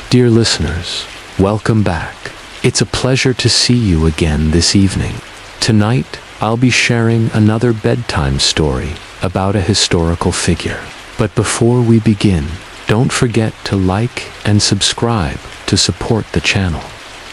Dear listeners, welcome back. It's a pleasure to see you again this evening. Tonight, I'll be sharing another bedtime story about a historical figure. But before we begin, don't forget to like and subscribe to support the channel.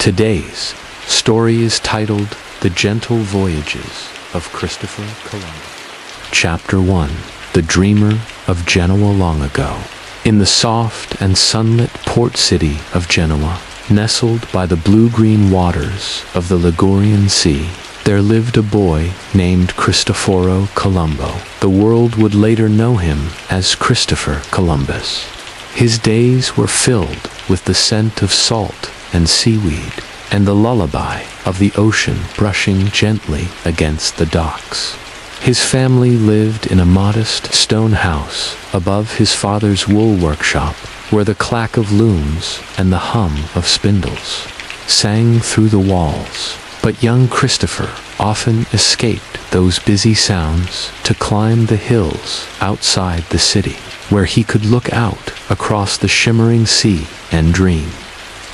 Today's story is titled The Gentle Voyages of Christopher Columbus. Chapter 1. The Dreamer of Genoa Long Ago. In the soft and sunlit port city of Genoa, nestled by the blue-green waters of the Ligurian Sea, there lived a boy named Cristoforo Colombo. The world would later know him as Christopher Columbus. His days were filled with the scent of salt and seaweed, and the lullaby of the ocean brushing gently against the docks. His family lived in a modest stone house above his father's wool workshop, where the clack of looms and the hum of spindles sang through the walls. But young Christopher often escaped those busy sounds to climb the hills outside the city, where he could look out across the shimmering sea and dream.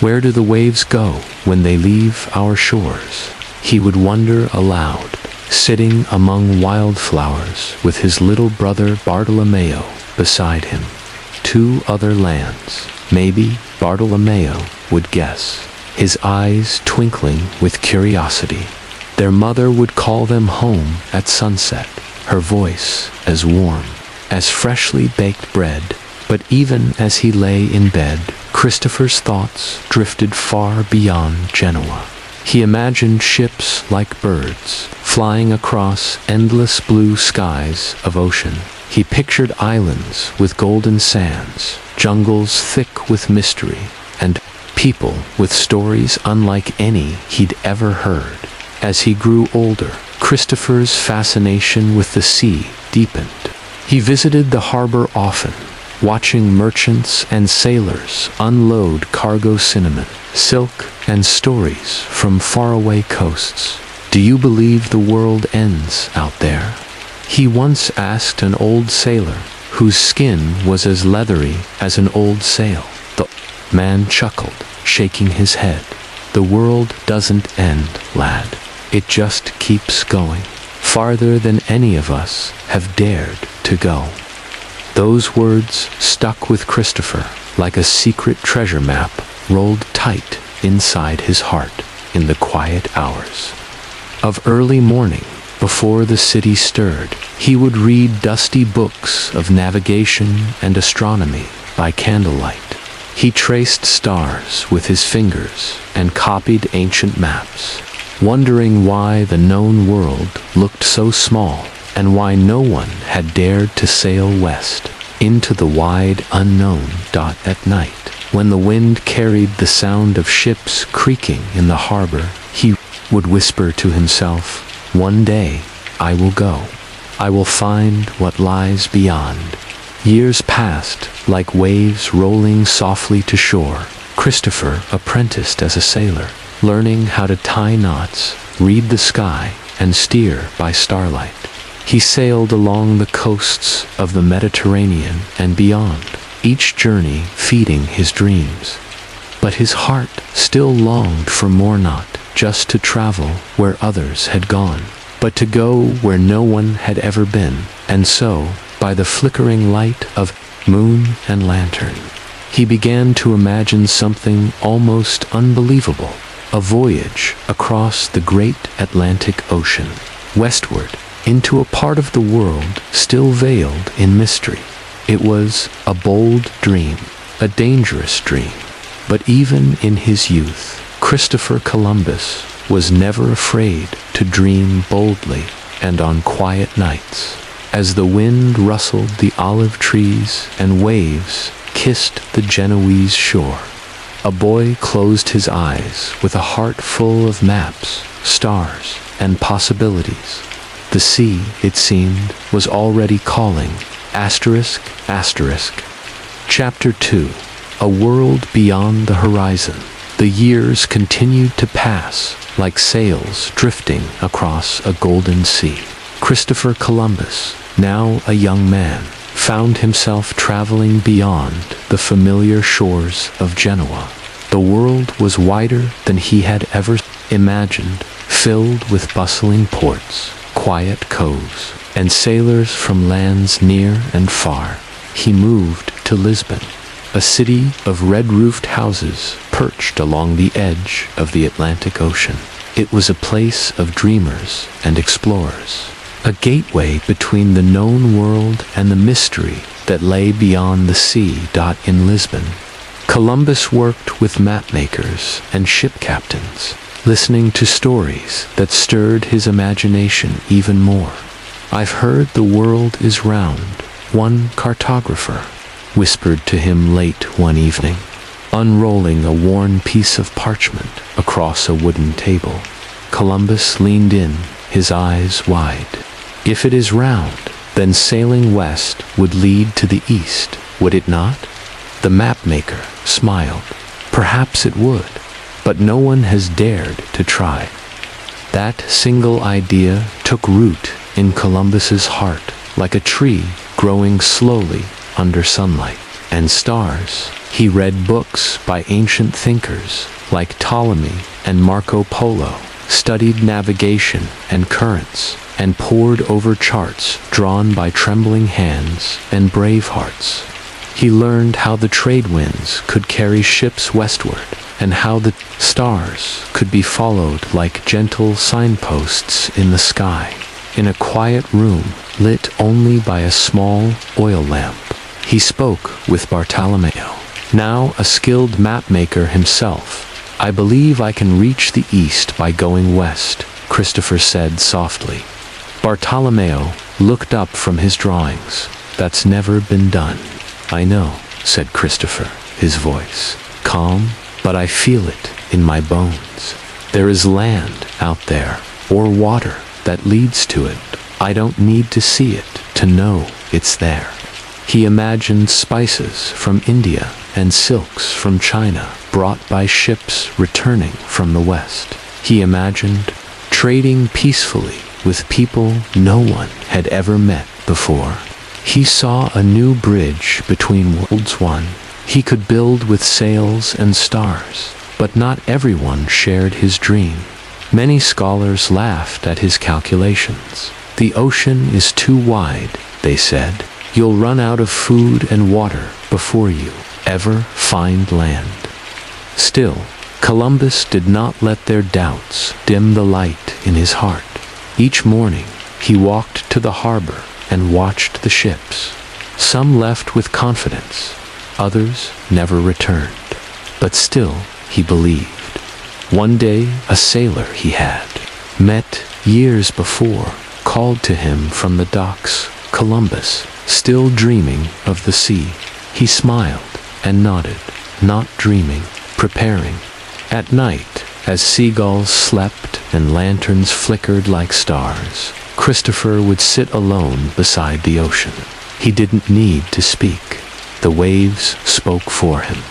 Where do the waves go when they leave our shores? He would wonder aloud, sitting among wildflowers with his little brother Bartolomeo beside him. Two other lands, maybe Bartolomeo would guess, his eyes twinkling with curiosity. Their mother would call them home at sunset, her voice as warm as freshly baked bread. But even as he lay in bed, Christopher's thoughts drifted far beyond Genoa. He imagined ships like birds, flying across endless blue skies of ocean. He pictured islands with golden sands, jungles thick with mystery, and people with stories unlike any he'd ever heard. As he grew older, Christopher's fascination with the sea deepened. He visited the harbor often, watching merchants and sailors unload cargo cinnamon, silk, and stories from faraway coasts. Do you believe the world ends out there? He once asked an old sailor, whose skin was as leathery as an old sail. The man chuckled, shaking his head. The world doesn't end, lad. It just keeps going, farther than any of us have dared to go. Those words stuck with Christopher like a secret treasure map rolled tight inside his heart in the quiet hours of early morning. Before the city stirred, he would read dusty books of navigation and astronomy by candlelight. He traced stars with his fingers and copied ancient maps, wondering why the known world looked so small and why no one had dared to sail west into the wide unknown. At night, when the wind carried the sound of ships creaking in the harbor, he would whisper to himself, "One day I will go. I will find what lies beyond." Years passed like waves rolling softly to shore. Christopher apprenticed as a sailor, learning how to tie knots, read the sky, and steer by starlight. He sailed along the coasts of the Mediterranean and beyond, each journey feeding his dreams. But his heart still longed for more, not just to travel where others had gone, but to go where no one had ever been. And so, by the flickering light of moon and lantern, he began to imagine something almost unbelievable: a voyage across the great Atlantic Ocean, westward, into a part of the world still veiled in mystery. It was a bold dream, a dangerous dream. But even in his youth, Christopher Columbus was never afraid to dream boldly and on quiet nights. As the wind rustled the olive trees and waves kissed the Genoese shore, a boy closed his eyes with a heart full of maps, stars, and possibilities. The sea, it seemed, was already calling. Asterisk, asterisk. Chapter 2. A world beyond the horizon. The years continued to pass like sails drifting across a golden sea. Christopher Columbus, now a young man, found himself traveling beyond the familiar shores of Genoa. The world was wider than he had ever imagined, filled with bustling ports, quiet coves, and sailors from lands near and far. He moved to Lisbon, a city of red-roofed houses perched along the edge of the Atlantic Ocean. It was a place of dreamers and explorers, a gateway between the known world and the mystery that lay beyond the sea. In Lisbon, Columbus worked with mapmakers and ship captains, listening to stories that stirred his imagination even more. "I've heard the world is round," one cartographer whispered to him late one evening, unrolling a worn piece of parchment across a wooden table. Columbus leaned in, his eyes wide. "If it is round, then sailing west would lead to the east, would it not?" The mapmaker smiled. "Perhaps it would, but no one has dared to try." That single idea took root in Columbus's heart, like a tree growing slowly under sunlight and stars. He read books by ancient thinkers like Ptolemy and Marco Polo, studied navigation and currents, and pored over charts drawn by trembling hands and brave hearts. He learned how the trade winds could carry ships westward, and how the stars could be followed like gentle signposts in the sky. In a quiet room, lit only by a small oil lamp, he spoke with Bartolomeo, now a skilled mapmaker himself. "I believe I can reach the east by going west," Christopher said softly. Bartolomeo looked up from his drawings. "That's never been done." "I know," said Christopher, his voice calm, "but I feel it in my bones. There is land out there, or water that leads to it. I don't need to see it to know it's there." He imagined spices from India and silks from China brought by ships returning from the west. He imagined trading peacefully with people no one had ever met before. He saw a new bridge between worlds, one he could build with sails and stars, but not everyone shared his dream. Many scholars laughed at his calculations. "The ocean is too wide," they said. "You'll run out of food and water before you ever find land." Still, Columbus did not let their doubts dim the light in his heart. Each morning, he walked to the harbor and watched the ships. Some left with confidence, others never returned. But still, he believed. One day, a sailor he had met years before called to him from the docks. Columbus, still dreaming of the sea. He smiled and nodded, not dreaming, preparing. At night, as seagulls slept and lanterns flickered like stars, Christopher would sit alone beside the ocean. He didn't need to speak. The waves spoke for him.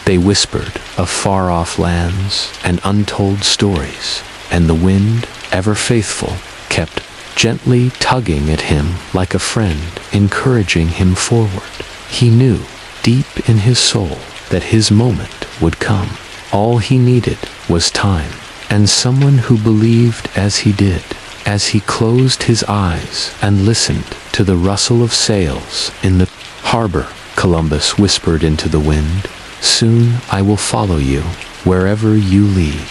They whispered of far-off lands and untold stories, and the wind, ever faithful, kept gently tugging at him like a friend, encouraging him forward. He knew, deep in his soul, that his moment would come. All he needed was time, and someone who believed as he did. As he closed his eyes and listened to the rustle of sails in the harbor, Columbus whispered into the wind, "Soon I will follow you, wherever you lead."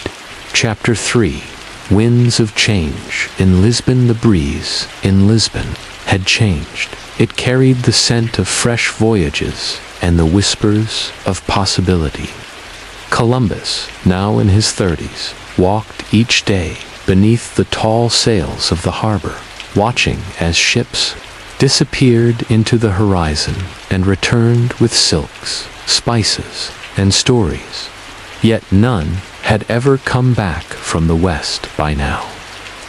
Chapter 3. Winds of Change. In Lisbon, the breeze in Lisbon had changed. It carried the scent of fresh voyages and the whispers of possibility. Columbus, now in his 30s, walked each day beneath the tall sails of the harbor, watching as ships disappeared into the horizon and returned with silks, spices, and stories. Yet none had ever come back from the west by now.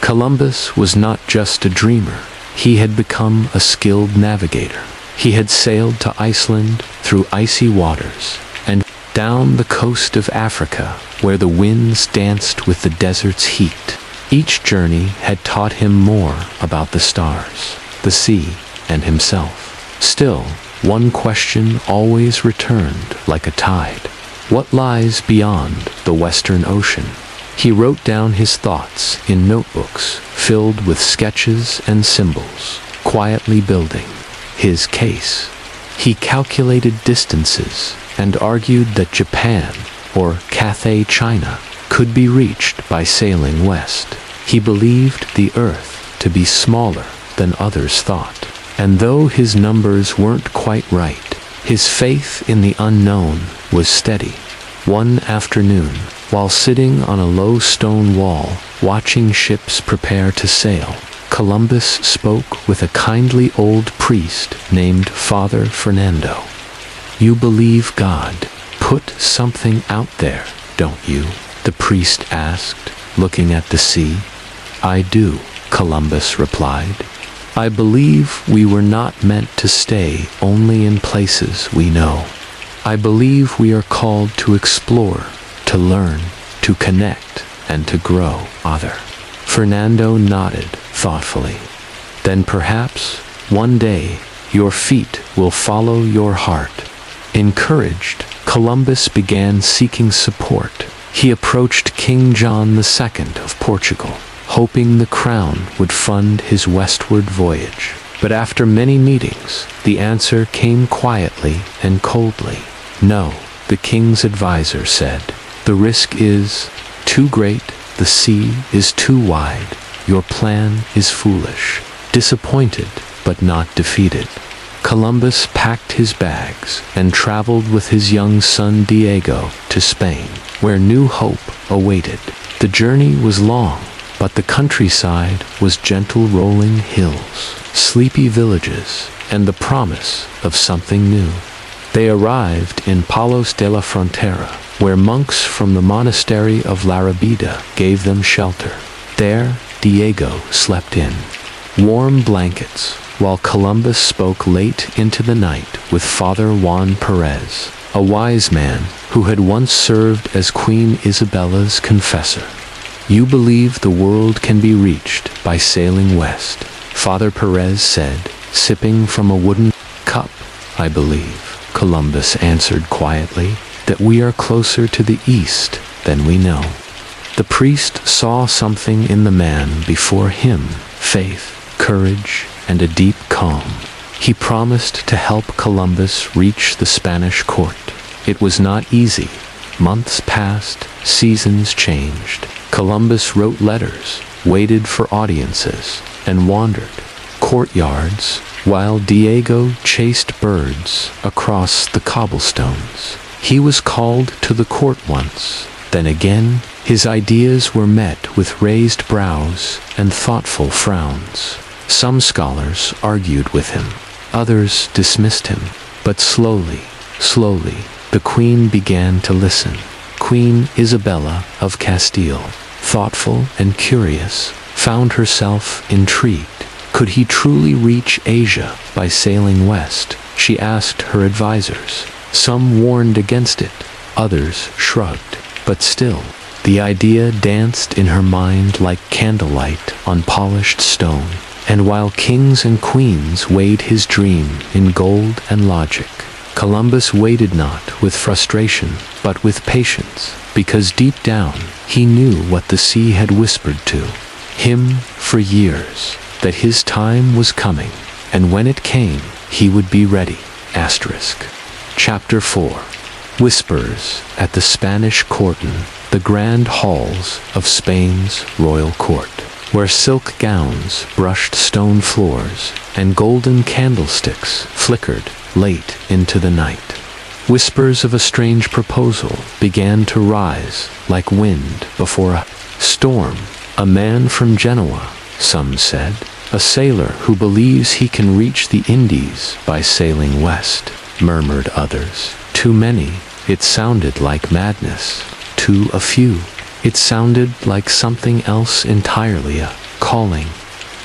Columbus was not just a dreamer. He had become a skilled navigator. He had sailed to Iceland through icy waters and down the coast of Africa where the winds danced with the desert's heat. Each journey had taught him more about the stars, the sea, and himself. Still, one question always returned like a tide. What lies beyond the Western Ocean? He wrote down his thoughts in notebooks filled with sketches and symbols, quietly building his case. He calculated distances and argued that Japan, or Cathay China, could be reached by sailing west. He believed the Earth to be smaller than others thought. And though his numbers weren't quite right, his faith in the unknown was steady. One afternoon, while sitting on a low stone wall, watching ships prepare to sail, Columbus spoke with a kindly old priest named Father Fernando. "You believe God put something out there, don't you?" the priest asked, looking at the sea. "I do," Columbus replied. "I believe we were not meant to stay only in places we know. I believe we are called to explore, to learn, to connect, and to grow." Fernando nodded thoughtfully. "Then perhaps, one day, your feet will follow your heart." Encouraged, Columbus began seeking support. He approached King John II of Portugal, hoping the crown would fund his westward voyage. But after many meetings, the answer came quietly and coldly. "No," the king's advisor said. "The risk is too great, the sea is too wide, your plan is foolish." Disappointed, but not defeated, Columbus packed his bags and traveled with his young son Diego to Spain, where new hope awaited. The journey was long, but the countryside was gentle rolling hills, sleepy villages, and the promise of something new. They arrived in Palos de la Frontera, where monks from the monastery of La Rabida gave them shelter. There, Diego slept in warm blankets, while Columbus spoke late into the night with Father Juan Perez, a wise man who had once served as Queen Isabella's confessor. "You believe the world can be reached by sailing west," Father Perez said, sipping from a wooden cup. "I believe," Columbus answered quietly, "that we are closer to the east than we know." The priest saw something in the man before him: faith, courage, and a deep calm. He promised to help Columbus reach the Spanish court. It was not easy. Months passed, seasons changed. Columbus wrote letters, waited for audiences, and wandered courtyards, while Diego chased birds across the cobblestones. He was called to the court once, then again. His ideas were met with raised brows and thoughtful frowns. Some scholars argued with him, others dismissed him, but slowly, the queen began to listen. Queen Isabella of Castile, thoughtful and curious, found herself intrigued. Could he truly reach Asia by sailing west? She asked her advisors. Some warned against it, others shrugged, but still, the idea danced in her mind like candlelight on polished stone. And while kings and queens weighed his dream in gold and logic, Columbus waited not with frustration, but with patience, because deep down he knew what the sea had whispered to him for years, that his time was coming, and when it came, he would be ready. Chapter 4. Whispers at the Spanish Courtin, the grand halls of Spain's royal court, where silk gowns brushed stone floors and golden candlesticks flickered late into the night. Whispers of a strange proposal began to rise like wind before a storm. "A man from Genoa," some said, "a sailor who believes he can reach the Indies by sailing west," murmured others. Too many, it sounded like madness. To a few, it sounded like something else entirely, a calling.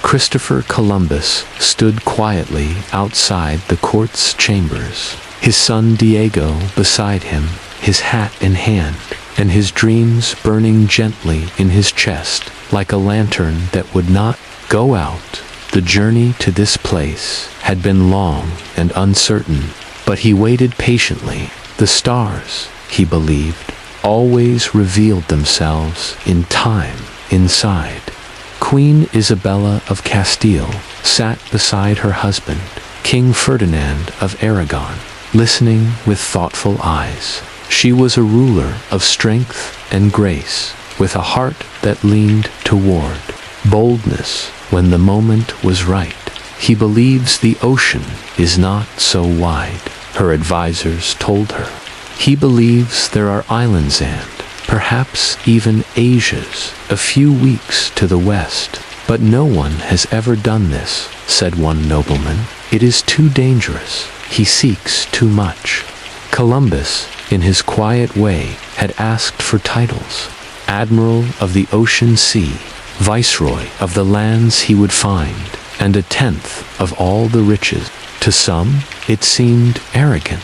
Christopher Columbus stood quietly outside the court's chambers, his son Diego beside him, his hat in hand, and his dreams burning gently in his chest, like a lantern that would not go out. The journey to this place had been long and uncertain, but he waited patiently. The stars, he believed, always revealed themselves in time inside. Queen Isabella of Castile sat beside her husband, King Ferdinand of Aragon, listening with thoughtful eyes. She was a ruler of strength and grace, with a heart that leaned toward boldness when the moment was right. He believes the ocean is not so wide, her advisors told her. He believes there are islands and, perhaps even Asia's, a few weeks to the west. But no one has ever done this, said one nobleman. It is too dangerous. He seeks too much. Columbus, in his quiet way, had asked for titles. Admiral of the ocean sea, Viceroy of the lands he would find, and a tenth of all the riches. To some, it seemed arrogant.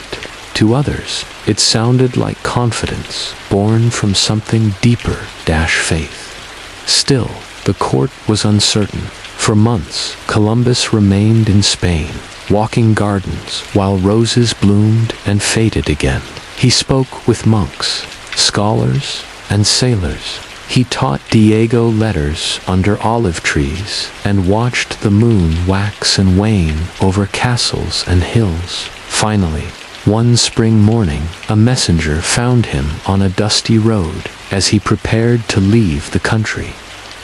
To others, it sounded like confidence, born from something deeper, faith. Still, the court was uncertain. For months, Columbus remained in Spain, walking gardens while roses bloomed and faded again. He spoke with monks, scholars, and sailors. He taught Diego letters under olive trees and watched the moon wax and wane over castles and hills. Finally, one spring morning, a messenger found him on a dusty road as he prepared to leave the country.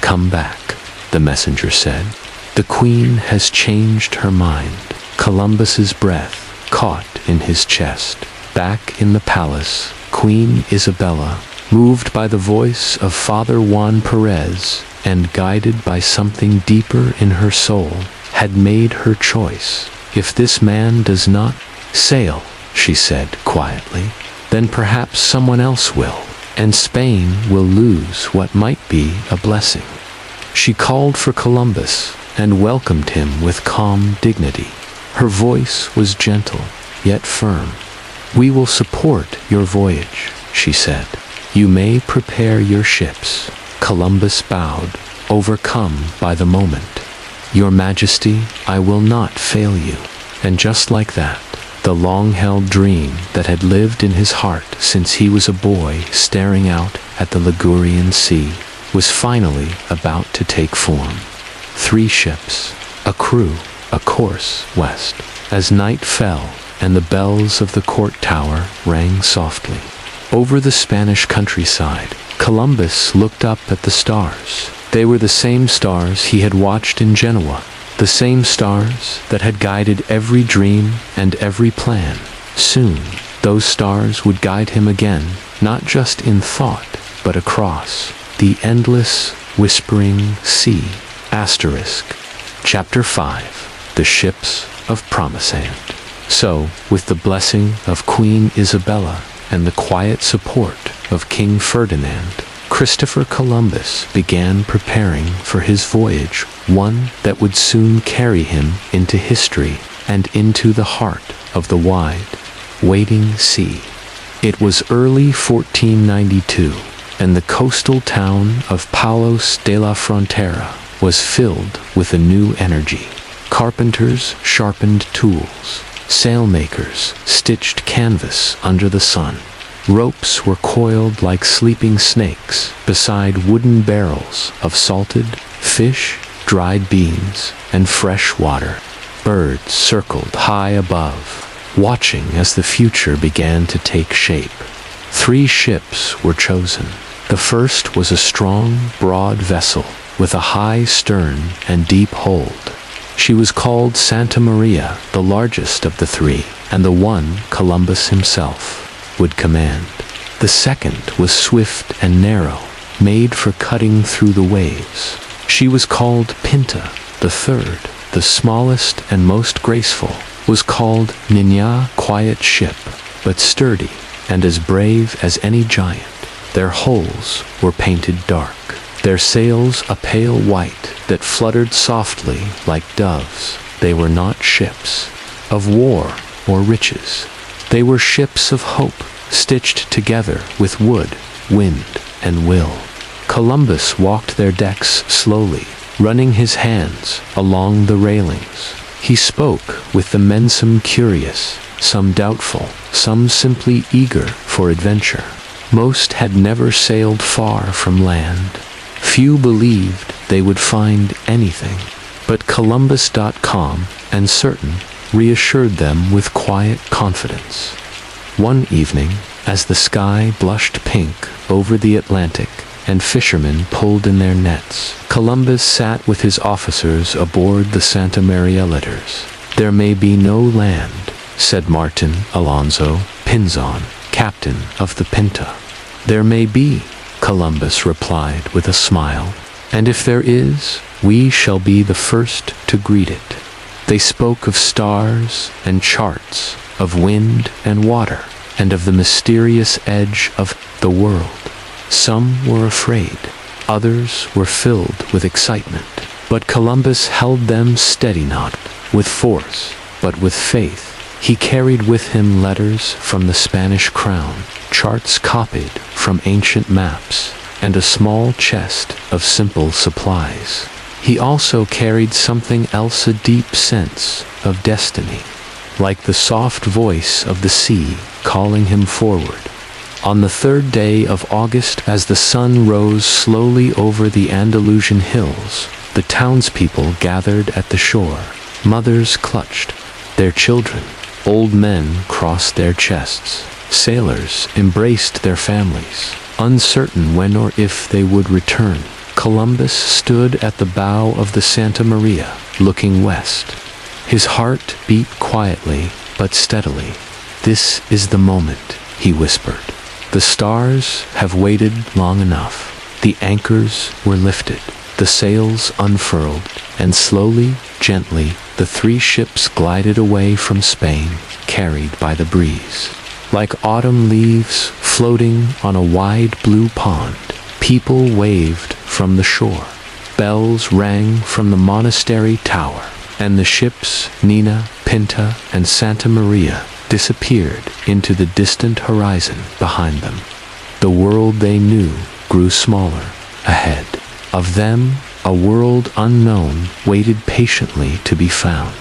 "Come back," the messenger said. "The Queen has changed her mind." Columbus's breath caught in his chest. Back in the palace, Queen Isabella, moved by the voice of Father Juan Perez and guided by something deeper in her soul, had made her choice. "If this man does not sail," she said quietly, "then perhaps someone else will, and Spain will lose what might be a blessing." She called for Columbus and welcomed him with calm dignity. Her voice was gentle, yet firm. "We will support your voyage," she said. "You may prepare your ships." Columbus bowed, overcome by the moment. "Your Majesty, I will not fail you." And just like that, the long-held dream that had lived in his heart since he was a boy staring out at the Ligurian Sea was finally about to take form. 3 ships, a crew, a course west. As night fell and the bells of the court tower rang softly over the Spanish countryside, Columbus looked up at the stars. They were the same stars he had watched in Genoa, the same stars that had guided every dream and every plan. Soon, those stars would guide him again, not just in thought, but across the endless, whispering sea. Chapter 5. The Ships of Promisand. So, with the blessing of Queen Isabella and the quiet support of King Ferdinand, Christopher Columbus began preparing for his voyage, one that would soon carry him into history and into the heart of the wide, waiting sea. It was early 1492, and the coastal town of Palos de la Frontera was filled with a new energy. Carpenters sharpened tools, sailmakers stitched canvas under the sun. Ropes were coiled like sleeping snakes beside wooden barrels of salted fish, dried beans, and fresh water. Birds circled high above, watching as the future began to take shape. 3 ships were chosen. The first was a strong, broad vessel with a high stern and deep hold. She was called Santa Maria, the largest of the 3, and the one Columbus himself would command. The second was swift and narrow, made for cutting through the waves. She was called Pinta. The third, the smallest and most graceful, was called Niña, quiet ship, but sturdy and as brave as any giant. Their hulls were painted dark, their sails a pale white that fluttered softly like doves. They were not ships of war or riches. They were ships of hope, stitched together with wood, wind, and will. Columbus walked their decks slowly, running his hands along the railings. He spoke with the men, some curious, some doubtful, some simply eager for adventure. Most had never sailed far from land. Few believed they would find anything, but Columbus.com and certain reassured them with quiet confidence. One evening, as the sky blushed pink over the Atlantic and fishermen pulled in their nets, Columbus sat with his officers aboard the Santa Maria letters. "There may be no land," said Martin Alonso Pinzon, captain of the Pinta. "There may be," Columbus replied with a smile, "and if there is, we shall be the first to greet it." They spoke of stars and charts, of wind and water, and of the mysterious edge of the world. Some were afraid, others were filled with excitement, but Columbus held them steady, not with force, but with faith. He carried with him letters from the Spanish crown, charts copied from ancient maps, and a small chest of simple supplies. He also carried something else, a deep sense of destiny, like the soft voice of the sea calling him forward. On the 3rd day of August, as the sun rose slowly over the Andalusian hills, the townspeople gathered at the shore. Mothers clutched their children, old men crossed their chests, sailors embraced their families, uncertain when or if they would return. Columbus stood at the bow of the Santa Maria, looking west. His heart beat quietly but steadily. "This is the moment," he whispered. "The stars have waited long enough." The anchors were lifted, the sails unfurled, and slowly, gently, the 3 ships glided away from Spain, carried by the breeze. Like autumn leaves floating on a wide blue pond, people waved from the shore. Bells rang from the monastery tower, and the ships Nina, Pinta, and Santa Maria disappeared into the distant horizon behind them. The world they knew grew smaller ahead of them. A world unknown waited patiently to be found.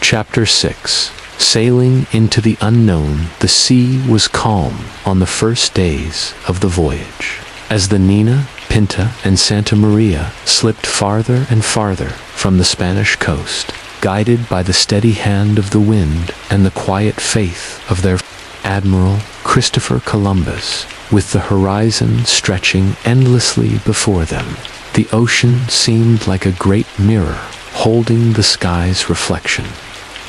Chapter 6. Sailing into the unknown. The sea was calm on the first days of the voyage. As the Nina, Pinta, and Santa Maria slipped farther and farther from the Spanish coast, guided by the steady hand of the wind and the quiet faith of their Admiral Christopher Columbus, with the horizon stretching endlessly before them, the ocean seemed like a great mirror holding the sky's reflection.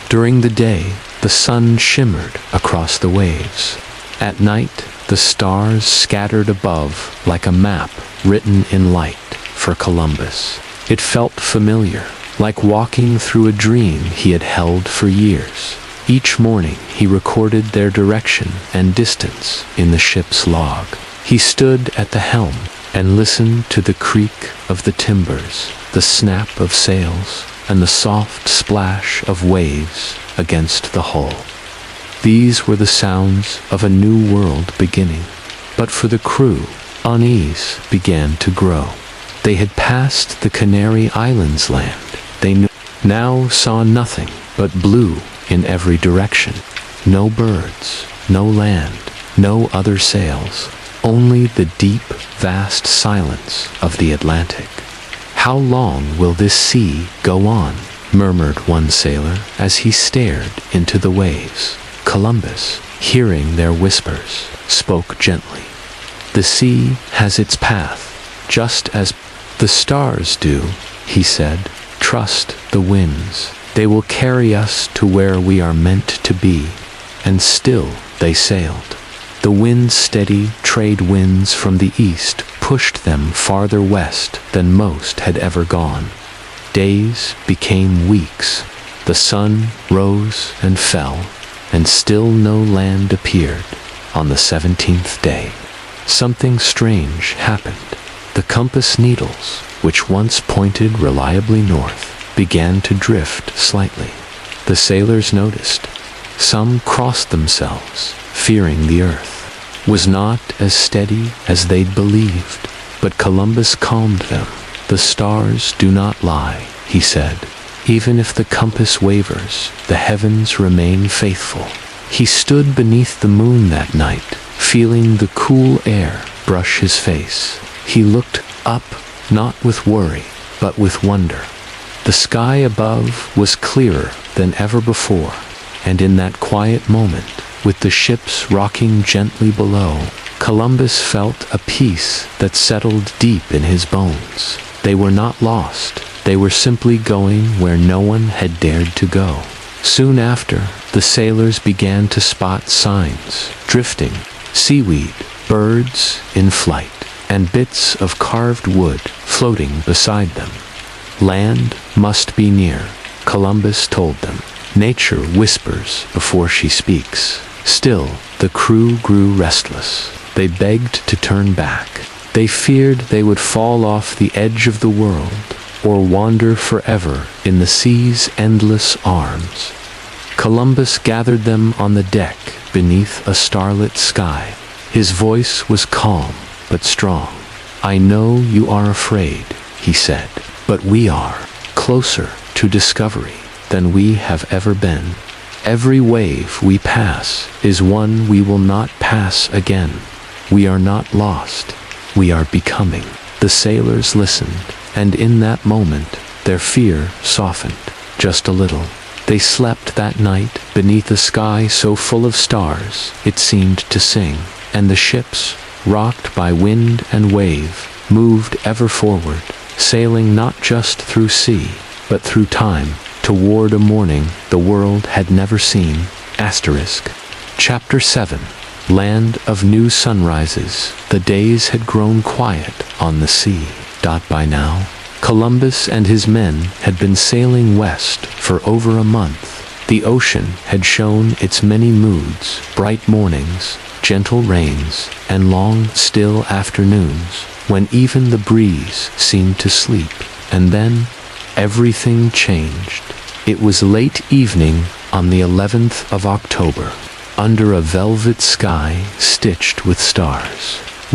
During the day, the sun shimmered across the waves. At night, the stars scattered above like a map written in light for Columbus. It felt familiar, like walking through a dream he had held for years. Each morning he recorded their direction and distance in the ship's log. He stood at the helm and listened to the creak of the timbers, the snap of sails, and the soft splash of waves against the hull. These were the sounds of a new world beginning. But for the crew, unease began to grow. They had passed the Canary Islands land. They now saw nothing but blue in every direction. No birds, no land, no other sails, only the deep, vast silence of the Atlantic. "How long will this sea go on?" murmured one sailor as he stared into the waves. Columbus, hearing their whispers, spoke gently. "The sea has its path, just as the stars do," he said. "Trust the winds. They will carry us to where we are meant to be." And still they sailed. The wind's steady trade winds from the east pushed them farther west than most had ever gone. Days became weeks. The sun rose and fell, and still no land appeared. On the 17th day, something strange happened. The compass needles, which once pointed reliably north, began to drift slightly. The sailors noticed. Some crossed themselves, fearing the earth was not as steady as they'd believed. But Columbus calmed them. "The stars do not lie," he said. "Even if the compass wavers, the heavens remain faithful." He stood beneath the moon that night, feeling the cool air brush his face. He looked up, not with worry, but with wonder. The sky above was clearer than ever before, and in that quiet moment, with the ships rocking gently below, Columbus felt a peace that settled deep in his bones. They were not lost. They were simply going where no one had dared to go. Soon after, the sailors began to spot signs: drifting, seaweed, birds in flight, and bits of carved wood floating beside them. Land must be near, Columbus told them. Nature whispers before she speaks. Still, the crew grew restless. They begged to turn back. They feared they would fall off the edge of the world, or wander forever in the sea's endless arms. Columbus gathered them on the deck beneath a starlit sky. His voice was calm but strong. "I know you are afraid," he said, "but we are closer to discovery than we have ever been. Every wave we pass is one we will not pass again. We are not lost. We are becoming." The sailors listened, and in that moment, their fear softened just a little. They slept that night beneath a sky so full of stars it seemed to sing, and the ships, rocked by wind and wave, moved ever forward, sailing not just through sea, but through time, toward a morning the world had never seen. Chapter 7. Land of New Sunrises. The days had grown quiet on the sea. By now, Columbus and his men had been sailing west for over a month. The ocean had shown its many moods: bright mornings, gentle rains, and long, still afternoons, when even the breeze seemed to sleep. And then, everything changed. It was late evening on the 11th of October, under a velvet sky stitched with stars,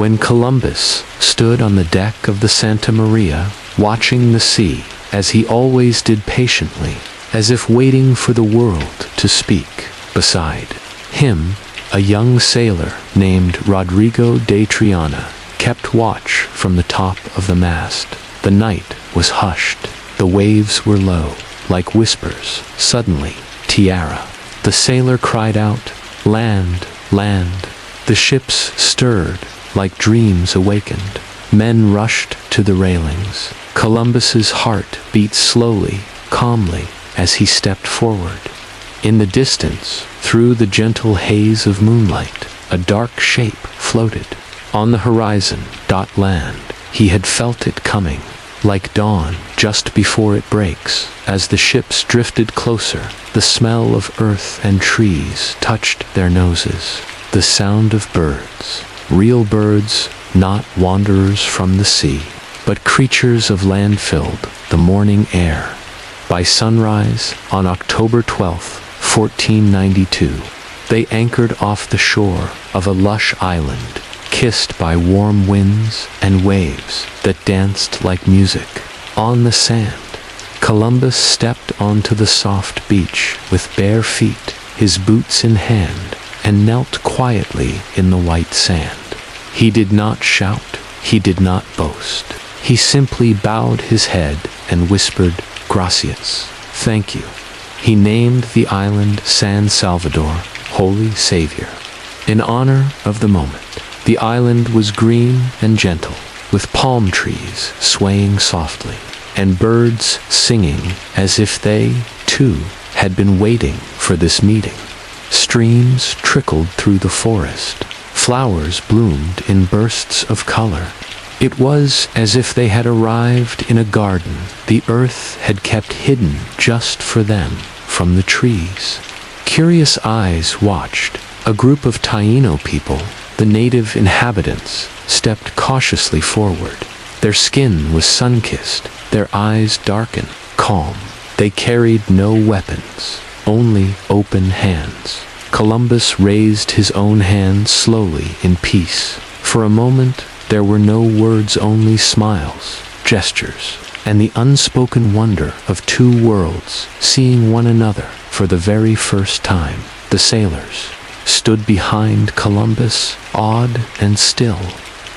when Columbus stood on the deck of the Santa Maria, watching the sea, as he always did, patiently, as if waiting for the world to speak. Beside him, a young sailor named Rodrigo de Triana kept watch from the top of the mast. The night was hushed. The waves were low, like whispers. Suddenly, Tiara, the sailor, cried out, "Land, land!" The ships stirred, like dreams awakened. Men rushed to the railings. Columbus's heart beat slowly, calmly, as he stepped forward. In the distance, through the gentle haze of moonlight, a dark shape floated. On the horizon, land. He had felt it coming, like dawn just before it breaks. As the ships drifted closer, the smell of earth and trees touched their noses. The sound of birds, real birds, not wanderers from the sea, but creatures of land, filled the morning air. By sunrise, on October 12th, 1492, they anchored off the shore of a lush island, kissed by warm winds and waves that danced like music. On the sand, Columbus stepped onto the soft beach with bare feet, his boots in hand, and knelt quietly in the white sand. He did not shout, he did not boast. He simply bowed his head and whispered, "Gracias, thank you." He named the island San Salvador, Holy Savior, in honor of the moment. The island was green and gentle, with palm trees swaying softly, and birds singing as if they, too, had been waiting for this meeting. Streams trickled through the forest. Flowers bloomed in bursts of color. It was as if they had arrived in a garden the earth had kept hidden just for them from the trees. Curious eyes watched. A group of Taino people, the native inhabitants, stepped cautiously forward. Their skin was sun-kissed, their eyes darkened, calm. They carried no weapons, only open hands. Columbus raised his own hand slowly in peace. For a moment, there were no words, only smiles, gestures, and the unspoken wonder of two worlds seeing one another for the very first time. The sailors stood behind Columbus, awed and still.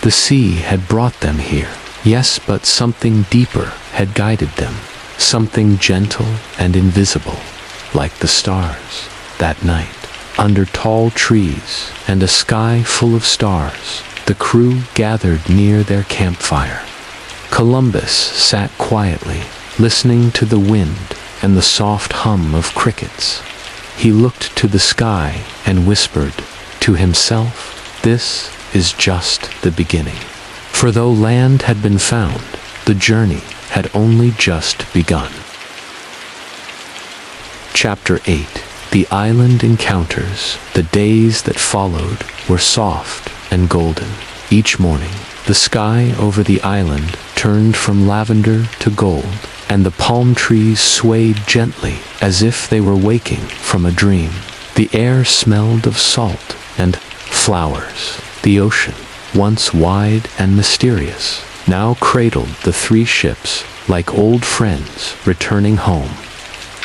The sea had brought them here, yes, but something deeper had guided them, something gentle and invisible, like the stars. That night, under tall trees and a sky full of stars, the crew gathered near their campfire. Columbus sat quietly, listening to the wind and the soft hum of crickets. He looked to the sky and whispered to himself, "This is just the beginning." For though land had been found, the journey had only just begun. Chapter 8. The Island Encounters. The days that followed were soft and golden. Each morning, the sky over the island turned from lavender to gold, and the palm trees swayed gently as if they were waking from a dream. The air smelled of salt and flowers. The ocean, once wide and mysterious, now cradled the three ships like old friends returning home.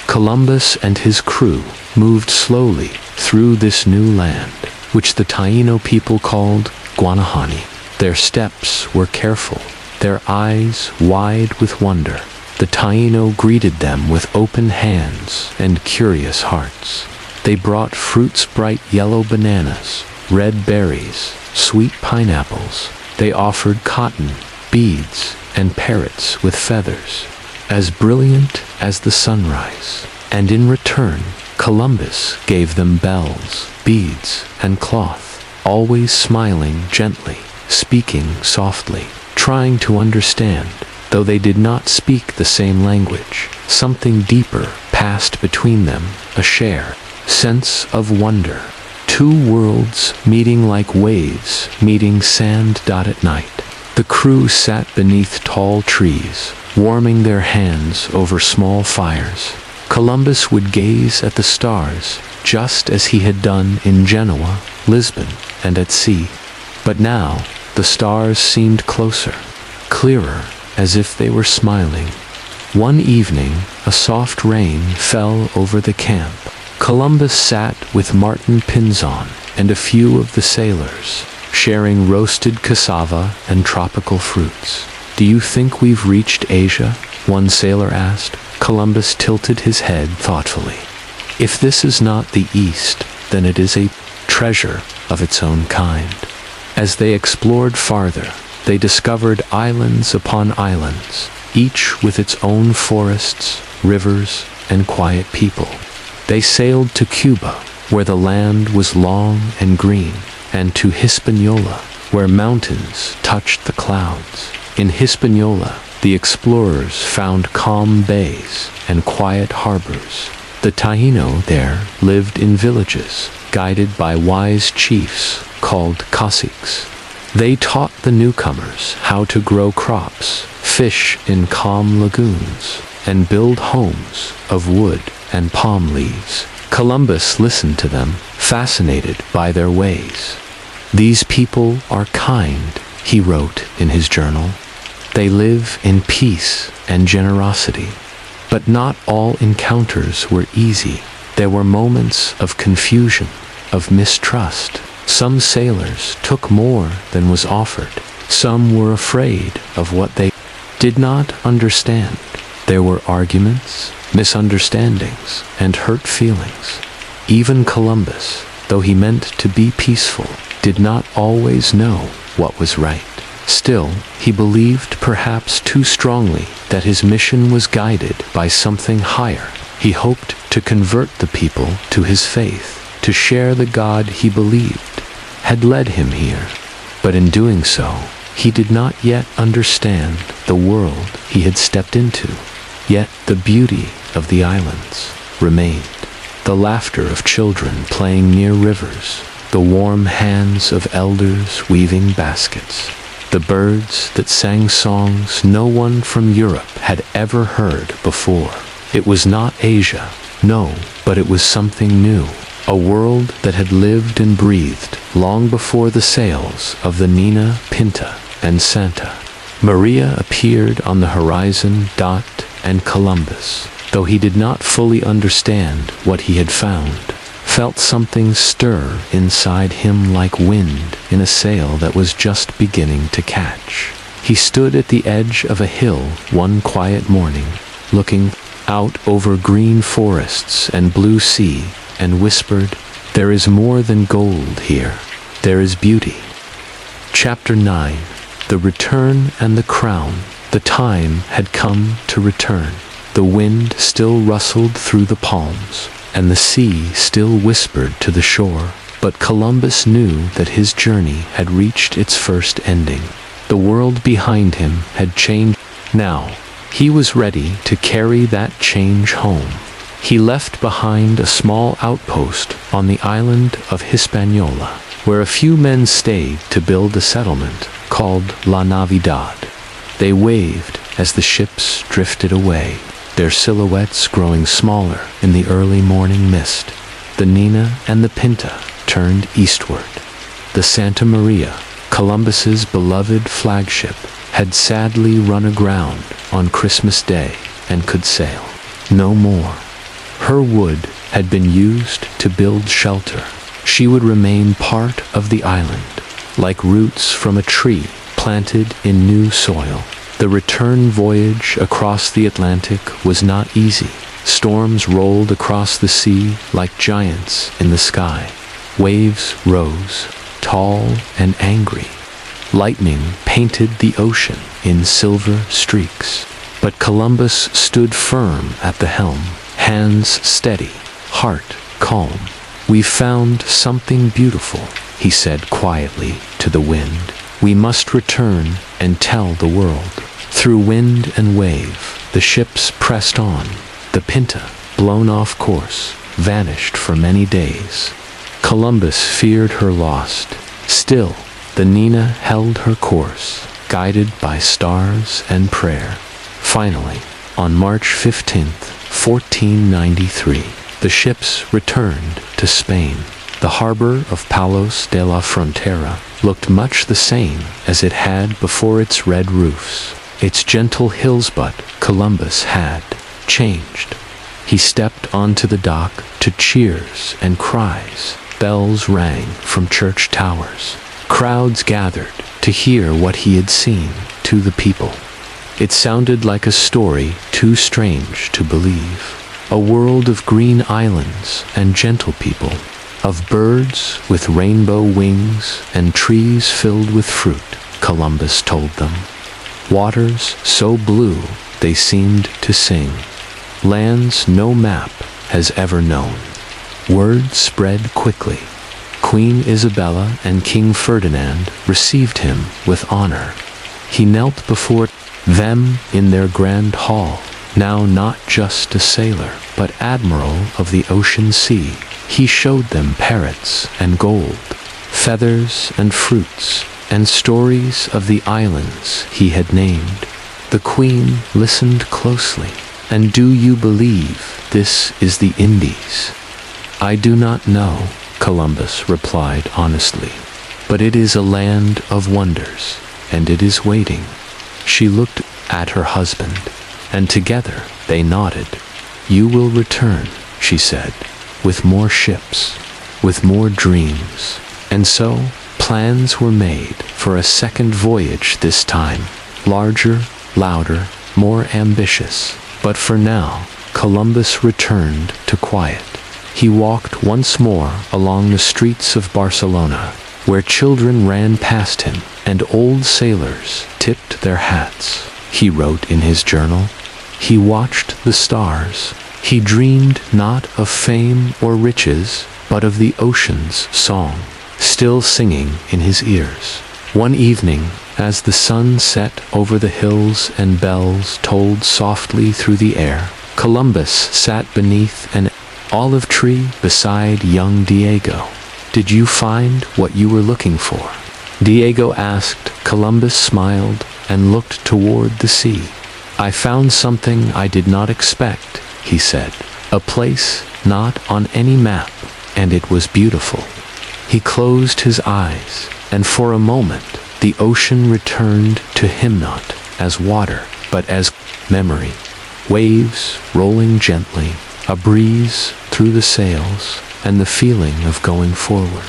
Columbus and his crew moved slowly through this new land, which the Taino people called Guanahani. Their steps were careful, their eyes wide with wonder. The Taino greeted them with open hands and curious hearts. They brought fruits, bright yellow bananas, red berries, sweet pineapples. They offered cotton, beads, and parrots with feathers, as brilliant as the sunrise. And in return, Columbus gave them bells, beads, and cloth, always smiling gently, speaking softly, trying to understand. Though they did not speak the same language, something deeper passed between them, a shared sense of wonder. Two worlds meeting like waves meeting sand. At night, the crew sat beneath tall trees, warming their hands over small fires. Columbus would gaze at the stars, just as he had done in Genoa, Lisbon, and at sea. But now, the stars seemed closer, clearer, as if they were smiling. One evening, a soft rain fell over the camp. Columbus sat with Martin Pinzon and a few of the sailors, sharing roasted cassava and tropical fruits. "Do you think we've reached Asia?" one sailor asked. Columbus tilted his head thoughtfully. "If this is not the East, then it is a treasure of its own kind." As they explored farther, they discovered islands upon islands, each with its own forests, rivers, and quiet people. They sailed to Cuba, where the land was long and green, and to Hispaniola, where mountains touched the clouds. In Hispaniola, the explorers found calm bays and quiet harbors. The Taino there lived in villages, guided by wise chiefs called caciques. They taught the newcomers how to grow crops, fish in calm lagoons, and build homes of wood and palm leaves. Columbus listened to them, fascinated by their ways. "These people are kind," he wrote in his journal. "They live in peace and generosity." But not all encounters were easy. There were moments of confusion, of mistrust. Some sailors took more than was offered. Some were afraid of what they did not understand. There were arguments, misunderstandings, and hurt feelings. Even Columbus, though he meant to be peaceful, did not always know what was right. Still, he believed perhaps too strongly that his mission was guided by something higher. He hoped to convert the people to his faith, to share the God he believed had led him here. But in doing so, he did not yet understand the world he had stepped into. Yet the beauty of the islands remained. The laughter of children playing near rivers, the warm hands of elders weaving baskets, the birds that sang songs no one from Europe had ever heard before. It was not Asia, no, but it was something new. A world that had lived and breathed long before the sails of the Nina, Pinta, and Santa. Maria appeared on the horizon, and Columbus, though he did not fully understand what he had found, felt something stir inside him like wind in a sail that was just beginning to catch. He stood at the edge of a hill one quiet morning, looking out over green forests and blue sea, and whispered, "There is more than gold here. There is beauty." Chapter 9. The Return and the Crown. The time had come to return. The wind still rustled through the palms, and the sea still whispered to the shore, but Columbus knew that his journey had reached its first ending. The world behind him had changed. Now, he was ready to carry that change home. He left behind a small outpost on the island of Hispaniola, where a few men stayed to build a settlement called La Navidad. They waved as the ships drifted away, their silhouettes growing smaller in the early morning mist. The Nina and the Pinta turned eastward. The Santa Maria, Columbus's beloved flagship, had sadly run aground on Christmas Day and could sail no more. Her wood had been used to build shelter. She would remain part of the island, like roots from a tree planted in new soil. The return voyage across the Atlantic was not easy. Storms rolled across the sea like giants in the sky. Waves rose, tall and angry. Lightning painted the ocean in silver streaks. But Columbus stood firm at the helm, hands steady, heart calm. "We've found something beautiful," he said quietly to the wind. "We must return and tell the world." Through wind and wave, the ships pressed on. The Pinta, blown off course, vanished for many days. Columbus feared her lost. Still, the Nina held her course, guided by stars and prayer. Finally, on March 15th, 1493, the ships returned to Spain. The harbor of Palos de la Frontera looked much the same as it had before its red roofs, its gentle hills, but Columbus had changed. He stepped onto the dock to cheers and cries. Bells rang from church towers. Crowds gathered to hear what he had seen. To the people, it sounded like a story too strange to believe. A world of green islands and gentle people, of birds with rainbow wings and trees filled with fruit, Columbus told them. Waters so blue they seemed to sing. Lands no map has ever known. Word spread quickly. Queen Isabella and King Ferdinand received him with honor. He knelt before them in their grand hall, now not just a sailor, but admiral of the ocean sea. He showed them parrots and gold, feathers and fruits, and stories of the islands he had named. The Queen listened closely. "And do you believe this is the Indies?" "I do not know," Columbus replied honestly, "but it is a land of wonders, and it is waiting." She looked at her husband, and together they nodded. "You will return," she said, "with more ships, with more dreams." And so, plans were made for a second voyage this time, larger, louder, more ambitious. But for now, Columbus returned to quiet. He walked once more along the streets of Barcelona, where children ran past him and old sailors tipped their hats. He wrote in his journal. He watched the stars. He dreamed not of fame or riches, but of the ocean's song, still singing in his ears. One evening, as the sun set over the hills and bells tolled softly through the air, Columbus sat beneath an olive tree beside young Diego. "Did you find what you were looking for?" Diego asked. Columbus smiled and looked toward the sea. "I found something I did not expect," he said. "A place not on any map, and it was beautiful." He closed his eyes, and for a moment, The ocean returned to him not as water, but as memory. Waves rolling gently, a breeze through the sails, and the feeling of going forward,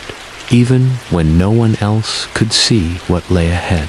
even when no one else could see what lay ahead.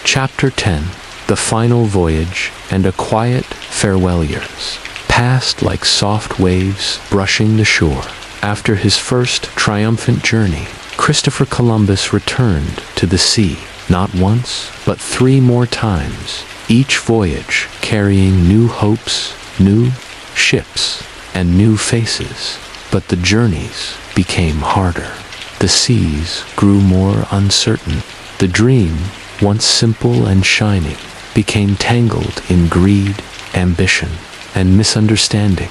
Chapter 10. The final voyage and a quiet farewell years passed like soft waves brushing the shore. After his first triumphant journey, Christopher Columbus returned to the sea, not once, but 3 more times, each voyage carrying new hopes, new ships, and new faces. But the journeys became harder. The seas grew more uncertain. The dream, once simple and shining, became tangled in greed, ambition, and misunderstanding.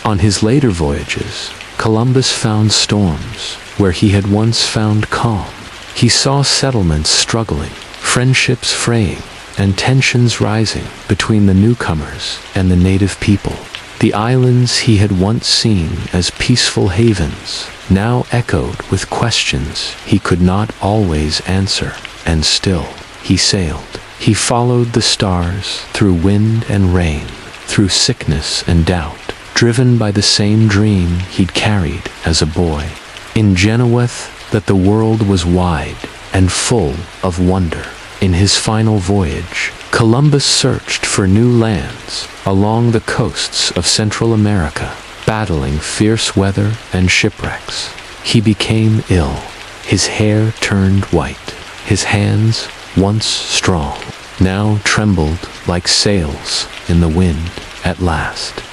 On his later voyages, Columbus found storms where he had once found calm. He saw settlements struggling, friendships fraying, and tensions rising between the newcomers and the native people. The islands he had once seen as peaceful havens now echoed with questions he could not always answer, and still he sailed. He followed the stars through wind and rain, through sickness and doubt, driven by the same dream he'd carried as a boy. In Genueth, that the world was wide and full of wonder. In his final voyage, Columbus searched for new lands along the coasts of Central America, battling fierce weather and shipwrecks. He became ill. His hair turned white. His hands, once strong, now trembled like sails in the wind at last.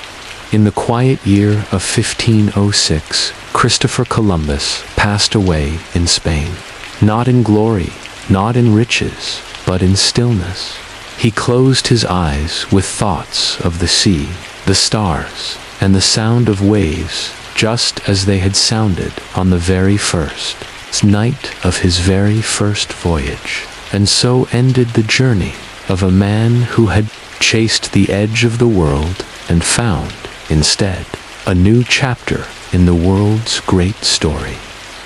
In the quiet year of 1506, Christopher Columbus passed away in Spain. Not in glory, not in riches, but in stillness. He closed his eyes with thoughts of the sea, the stars, and the sound of waves, just as they had sounded on the very first night of his very first voyage. And so ended the journey of a man who had chased the edge of the world and found, instead, a new chapter in the world's great story.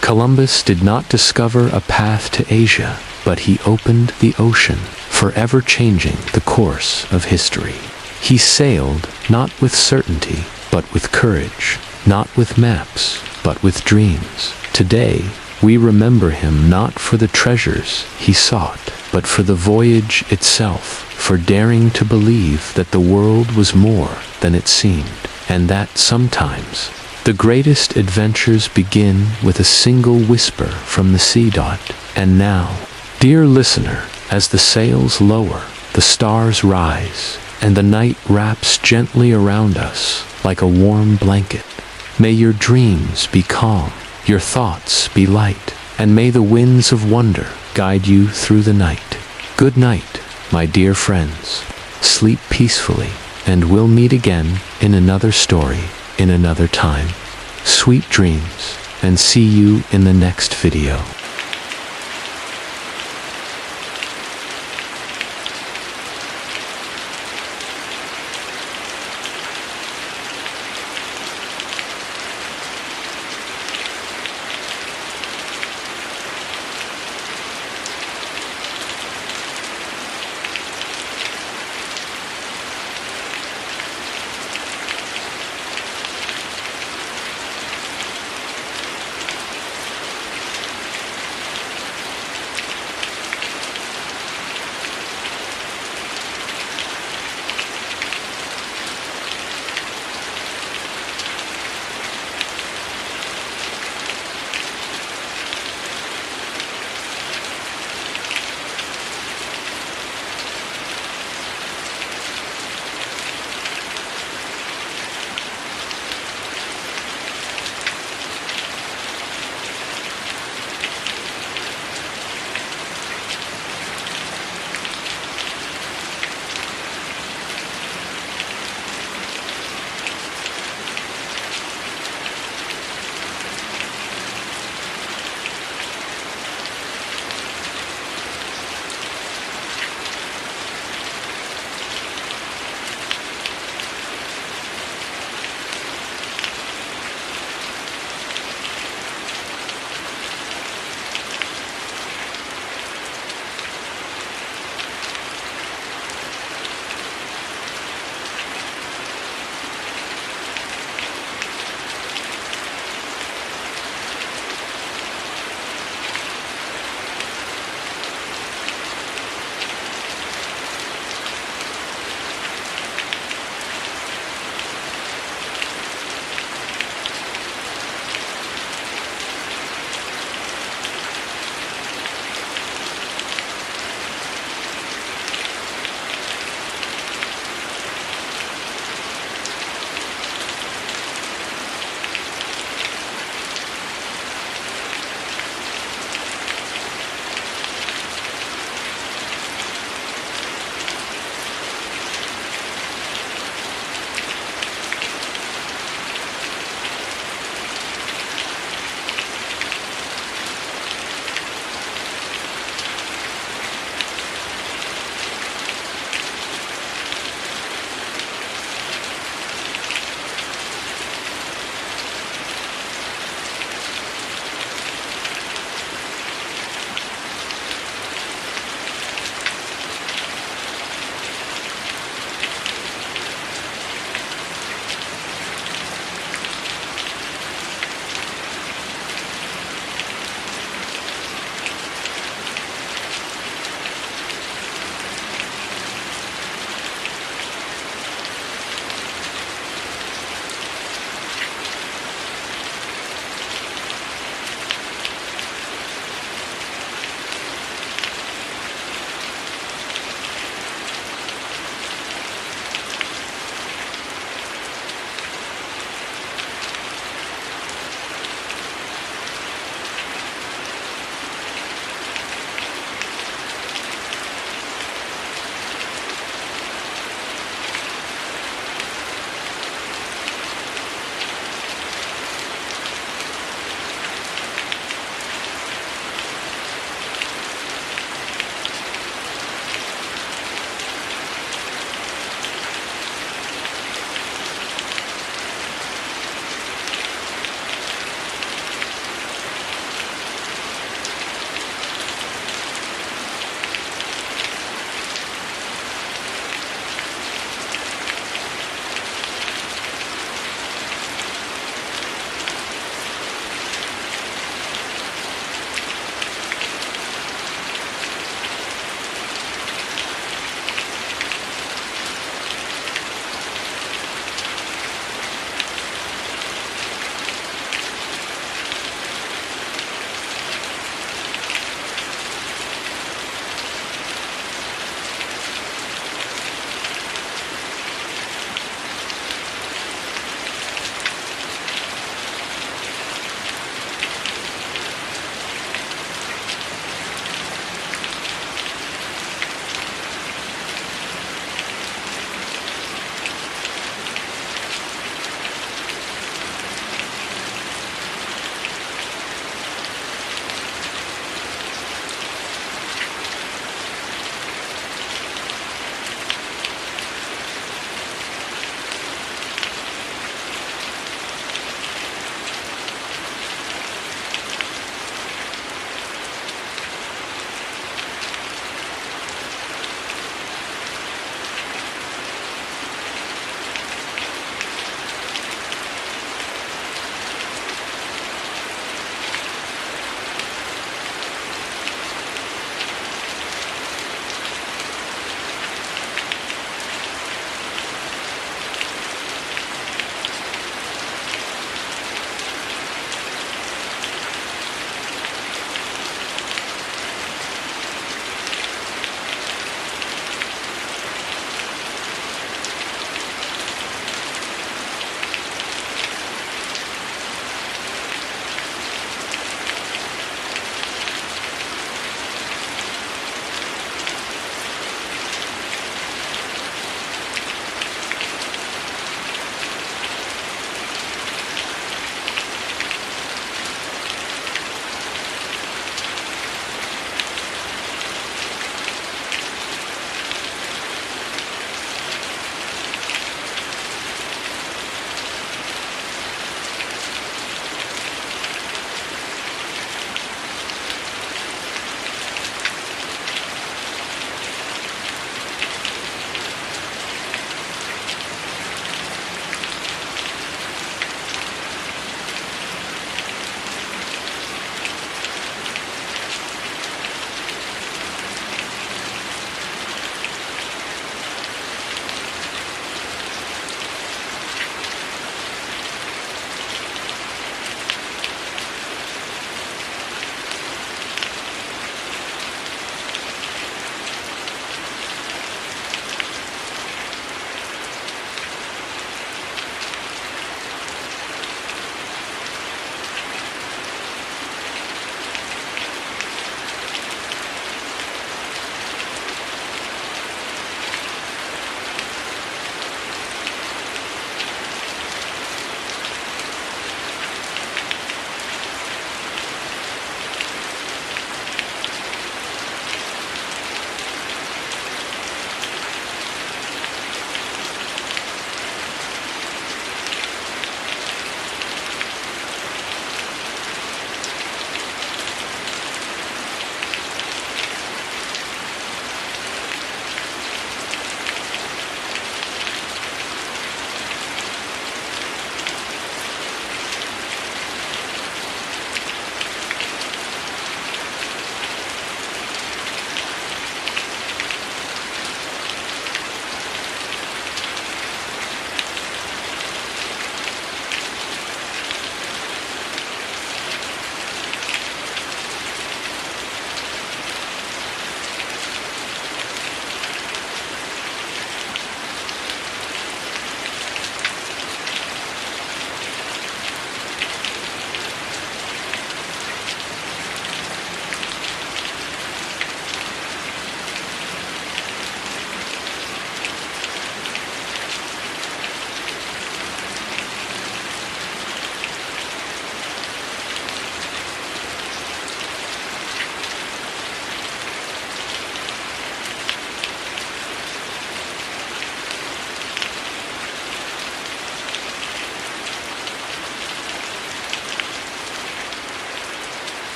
Columbus did not discover a path to Asia, but he opened the ocean, forever changing the course of history. He sailed not with certainty, but with courage, not with maps, but with dreams. Today, we remember him not for the treasures he sought, but for the voyage itself, for daring to believe that the world was more than it seemed, and that sometimes the greatest adventures begin with a single whisper from the sea dot. And now, dear listener, as the sails lower, the stars rise, and the night wraps gently around us like a warm blanket, may your dreams be calm, your thoughts be light, and may the winds of wonder guide you through the night. Good night, my dear friends. Sleep peacefully, and we'll meet again in another story, in another time. Sweet dreams, and see you in the next video.